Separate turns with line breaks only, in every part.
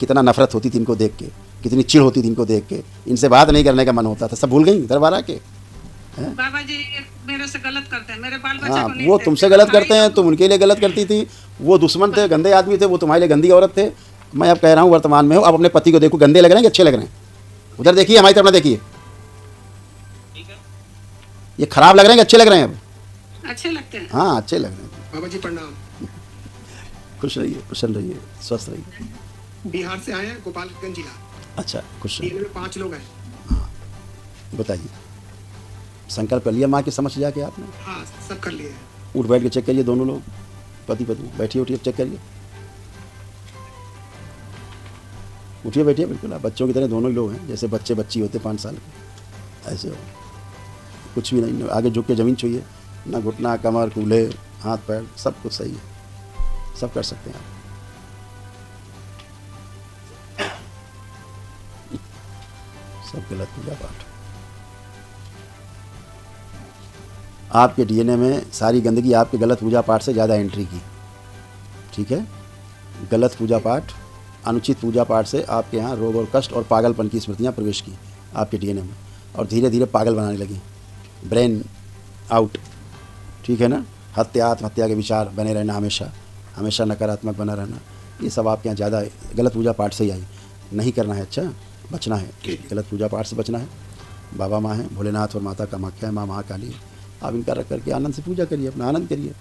कितना नफरत होती थी इनको देख के, कितनी चिढ़ होती थी इनको देख के, इनसे बात नहीं करने का मन होता था। सब भूल गई दरबार आके?
बाबा जी मेरे से गलत करते हैं, मेरे बाल बच्चे
हाँ,
को नहीं
वो
देखते।
तुमसे गलत करते हैं,
भाई
तुम उनके लिए गलत करती थी। वो दुश्मन थे, गंदे आदमी थे, वो तुम्हारे लिए गंदी औरत थे। मैं अब कह रहा हूँ वर्तमान में हो, अब अपने पति को देखो, गंदे लग रहे हैं कि अच्छे लग रहे हैं? उधर देखिए, हमारी तरफ ना देखिए। ये खराब लग रहे हैं कि अच्छे लग रहे हैं? अब
अच्छे लगते हैं।
हाँ, अच्छे लग रहे हैं।
बाबा जी प्रणाम।
खुश रहिए, प्रसन्न रहिए, स्वस्थ रहिए।
बिहार से आए हैं, गोपालगंज जिला।
अच्छा, खुश
डीएनए
रहिए।
में 5 लोग हैं।
बताइए, संकल्प कर लिया माँ की समझ जाके आपने?
हाँ, सब कर लिए हैं।
उठ बैठ के चेक करिए, दोनों लोग पति पत्नी बैठिए, उठिए, चेक करिए, उठिए बैठिए। बिल्कुल आप बच्चों की तरह दोनों ही लोग हैं, जैसे बच्चे बच्ची होते 5 साल के, ऐसे हो। कुछ भी नहीं, आगे झुक के ज़मीन छुइए, ना घुटना, कमर, कूल्हे, हाथ पैर, सब कुछ सही है, सब कर सकते हैं आप। सब गलत पूजा पाठ। आपके डीएनए में सारी गंदगी आपके गलत पूजा पाठ से ज़्यादा एंट्री की, ठीक है? गलत पूजा पाठ, अनुचित पूजा पाठ से आपके यहाँ रोग और कष्ट और पागलपन की स्मृतियाँ प्रवेश की आपके डीएनए में, और धीरे धीरे पागल बनाने लगी, ब्रेन आउट, ठीक है ना? हत्या, आत्महत्या के विचार बने रहना, हमेशा हमेशा नकारात्मक बना रहना, ये सब आपके यहाँ ज़्यादा गलत पूजा पाठ से ही आई। नहीं करना है, अच्छा, बचना है, गलत पूजा पाठ से बचना है। बाबा माँ हैं, भोलेनाथ और माता कामाख्या है, माँ महाकाली है। आप इनका रख करके आनंद से पूजा करिए, अपना आनंद करिए।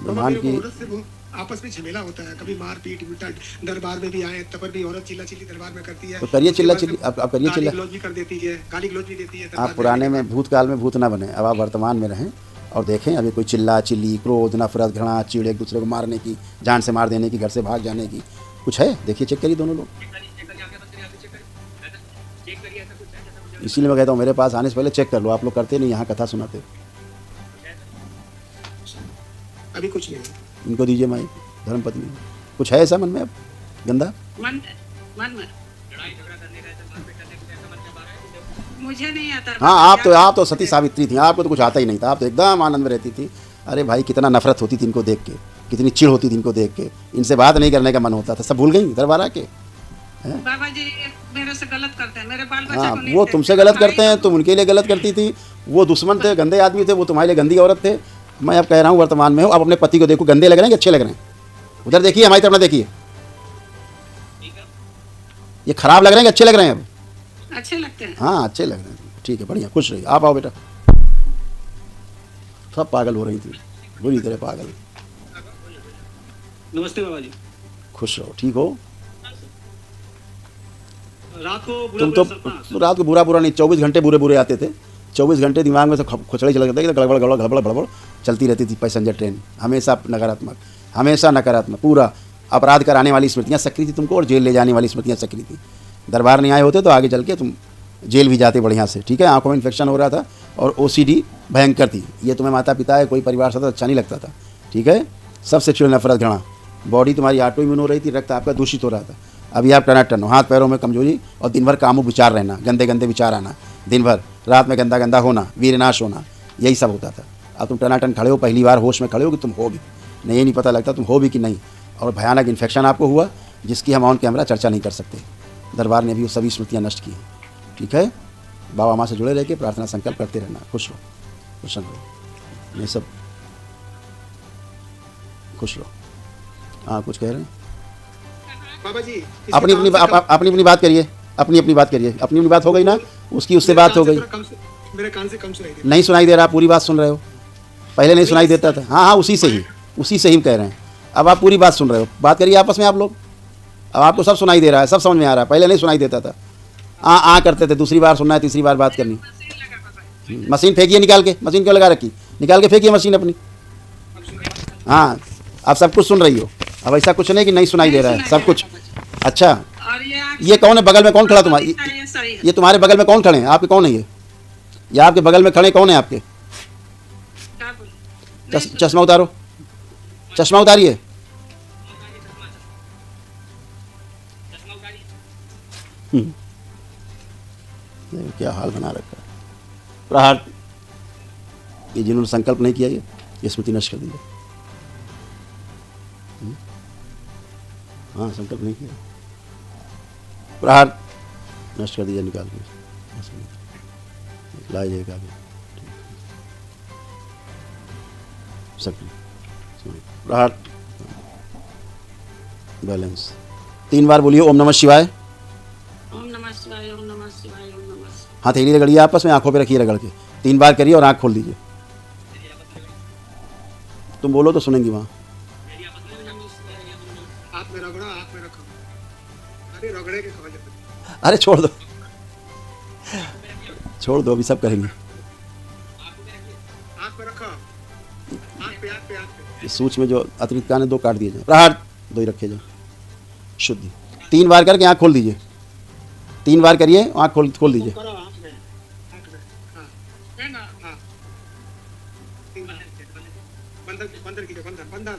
ब्रह्मांड की
औरत से वो आपस में झमेला होता है, कभी मारपीट उल्टा। दरबार में भी आए तब पर भी औरत चिल्ला चिल्ली दरबार में करती है।
तो करिए चिल्ला
उसके बाद
चिल्ली, आप करिए चिल्ला।
गाली गलौज भी कर देती है, गाली गलौज भी देती है।
आप पुराने में, भूतकाल में भूत ना बने, अब आप वर्तमान में रहें और देखें। अभी कोई चिल्ला चिल्ली, क्रोध, नफरत, घृणा, चिड़, एक दूसरे को मारने की, जान से मार देने की, घर से भाग जाने की कुछ है? देखिए, चेक करिए दोनों लोग। इसीलिए मैं कहता हूँ मेरे पास आने से पहले चेक कर लो। आप लोग करते नहीं, यहाँ कथा सुनाते।
अभी कुछ नहीं।
इनको दीजिए माइक, धर्मपत्नी। कुछ है ऐसा मन में अब गंदा?
मन में मुझे नहीं आता।
हाँ, आप तो सती सावित्री थी, आपको तो कुछ आता ही नहीं था, आप तो एकदम आनंद में रहती थी। अरे भाई, कितना नफरत होती थी इनको देख के, कितनी चिढ़ होती थी इनको देख के, इनसे बात नहीं करने का मन होता था। सब भूल गई दरबार आके?
बाबा जी मेरे से गलत करते हैं, मेरे बाल बच्चे
हाँ,
को नहीं
वो
देखते।
तुमसे गलत
भाई
करते हैं, तुम उनके लिए गलत करती थी। वो दुश्मन थे, गंदे आदमी थे, वो तुम्हारे लिए गंदी औरत थे। मैं अब कह रहा हूँ वर्तमान में हो, अब अपने पति को देखो, गंदे लग रहे हैं कि अच्छे लग रहे हैं? उधर देखिए, हमारी तरफ ना देखिए। ये खराब लग रहे हैं कि अच्छे लग रहे हैं? अब
अच्छे लगते हैं।
हाँ, अच्छे लग रहे हैं, ठीक है, बढ़िया, खुश रहिए। आप आओ बेटा। सब पागल हो रही थी, बुरी तरह पागल।
नमस्ते बाबा जी।
खुश रहो, ठीक हो?
रात को
तुम तो रात को बुरा नहीं, 24 घंटे बुरे आते थे। 24 घंटे दिमाग में से खुचड़े चल जाते थे, गड़बड़ चलती रहती थी पैसेंजर ट्रेन। हमेशा नकारात्मक, हमेशा नकारात्मक, पूरा अपराध कराने वाली स्मृतियाँ सक्रिय थी तुमको, और जेल ले जाने वाली स्मृतियाँ सक्रिय थी। दरबार नहीं आए होते तो आगे चल के तुम जेल भी जाते बढ़िया से, ठीक है? आंखों में इन्फेक्शन हो रहा था और OCD भयंकर थी। ये तुम्हें माता पिता है, कोई परिवार सदस्य अच्छा नहीं लगता था, ठीक है? सब सेक्सुअल नफरत, घृणा, बॉडी तुम्हारी ऑटो इम्यून हो रही थी, रक्त आपका दूषित हो रहा था। अभी आप टनाटन हो, हाथ पैरों में कमजोरी और दिन भर कामुक विचार रहना, गंदे गंदे विचार आना दिन भर, रात में गंदा गंदा होना, वीरनाश होना, यही सब होता था। अब तुम टनाटन खड़े हो, पहली बार होश में खड़े हो कि तुम हो भी नहीं, ये नहीं पता लगता तुम हो भी कि नहीं। और भयानक इन्फेक्शन आपको हुआ, जिसकी हम ऑन कैमरा चर्चा नहीं कर सकते। दरबार ने भी वो सभी स्मृतियाँ नष्ट की हैं, ठीक है? बाबा माँ से जुड़े रह के प्रार्थना संकल्प करते रहना। खुश रहो, प्रसन्न रहो, ये सब खुश रहो। हाँ, कुछ कह रहे हैं?
बाबा जी
अपनी अपनी बात करिए, अपनी बात करिए। अपनी बात हो गई ना, उसकी उससे बात हो गई।
मेरे कान से कम सुनाई दे।
नहीं सुनाई दे रहा, पूरी बात सुन रहे हो? पहले नहीं सुनाई देता था। हाँ, उसी से ही कह रहे हैं। अब आप पूरी बात सुन रहे हो, बात करिए आपस में आप लोग। अब आपको सब सुनाई दे रहा है, सब समझ में आ रहा है। पहले नहीं सुनाई देता था, करते थे। दूसरी बार सुनना है, तीसरी बार बात करनी। मशीन फेंकिए निकाल के, मशीन क्यों लगा रखी? निकाल के फेंकिए मशीन अपनी। हाँ, आप सब कुछ सुन रही हो। अब ऐसा कुछ नहीं कि नहीं सुनाई दे रहा है, सब कुछ। अच्छा, ये कौन है बगल में? कौन खड़ा तुम्हारे? ये तुम्हारे बगल में कौन खड़े हैं? आपके कौन है ये आपके बगल में खड़े कौन है आपके? चश्मा उतारो, चश्मा उतारिए। क्या हाल बना रखा है। प्रहार, ये जिन्होंने संकल्प नहीं किया, ये स्मृति नष्ट कर दीजिए। हाँ, संकल्प नहीं किया। प्रहार नष्ट कर दीजिए, निकाल के लाइए आगे। सक्रिय प्रहार बैलेंस। 3 बार बोलिए ओम नमः शिवाय।
ओम नमः शिवाय, ओम नमः शिवाय, ओम नमः शिवाय।
हथेली रगड़िए आपस में, आंखों पे रखिए रगड़ के। 3 बार करिए और आंख खोल दीजिए। तुम बोलो तो सुनेंगी वहाँ।
हाथ में रगड़ो, हाथ में रखो। अरे रगड़े के कहा जाता है।
अरे छोड़ दो, छोड़ दो, अभी सब करेंगे।
हाथ में रखो, हाथ पे, हाथ पे, हाथ पे।
इस सूच में जो अतिरिक्त कान है 2 काट दिए जाए। प्रहार 2 ही रखे जाए। शुद्धि 3 बार करके आँख खोल दीजिए। 3 बार करिए, आँख खोल दीजिए।
करो हाथ में, हाथ में। हाँ,
है ना?
हाँ। बंधन, बंधन खींचो, बंधन, बंधन,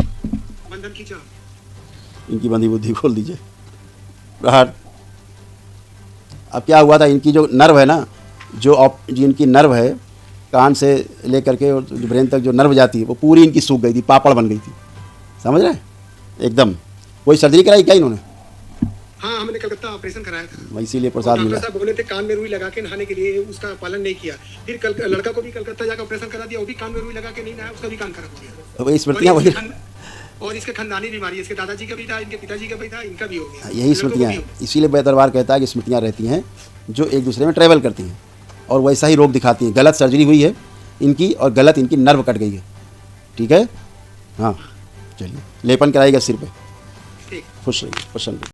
बंधन खींचो।
इनकी बंधी बुद्धि खोल दीजिए। प्रहार। अब क्या हुआ था, इनकी जो नर्व है ना, जो इनकी नर्व है कान से लेकर के और ब्रेन तक जो नर्व जाती है वो पूरी इनकी सूख गई थी, पापड़ बन गई थी। समझ रहे हैं एकदम। कोई सर्जरी कराई क्या इन्होंने?
हाँ, हमने कलकत्ता ऑपरेशन कराया था।
इसीलिए प्रसाद मिला।
डॉक्टर साहब बोले थे कान में रुई लगा के नहाने के लिए, उसका पालन नहीं किया। फिर कल लड़का को भी कलकत्ता जाकर ऑपरेशन करा दिया, वो भी कान में रुई लगा के नहीं नहाया, उसका भी कान खराब हो गया।
वही स्मृतियाँ वही,
और इसके खानदानी बीमारी है, इसके दादाजी का भी था, इनके पिताजी का भी था, इनका भी हो गया।
यही स्मृतियाँ हैं। इसीलिए बेदरबार कहता है कि स्मृतियाँ रहती हैं जो एक दूसरे में ट्रैवल करती हैं और वैसा ही रोग दिखाती हैं। गलत सर्जरी हुई है इनकी और गलत इनकी नर्व कट गई है। ठीक है, हाँ चलिए लेपन कराइएगा सिर पे।
ठीक।
खुश रहिए, प्रसन्न रहिए।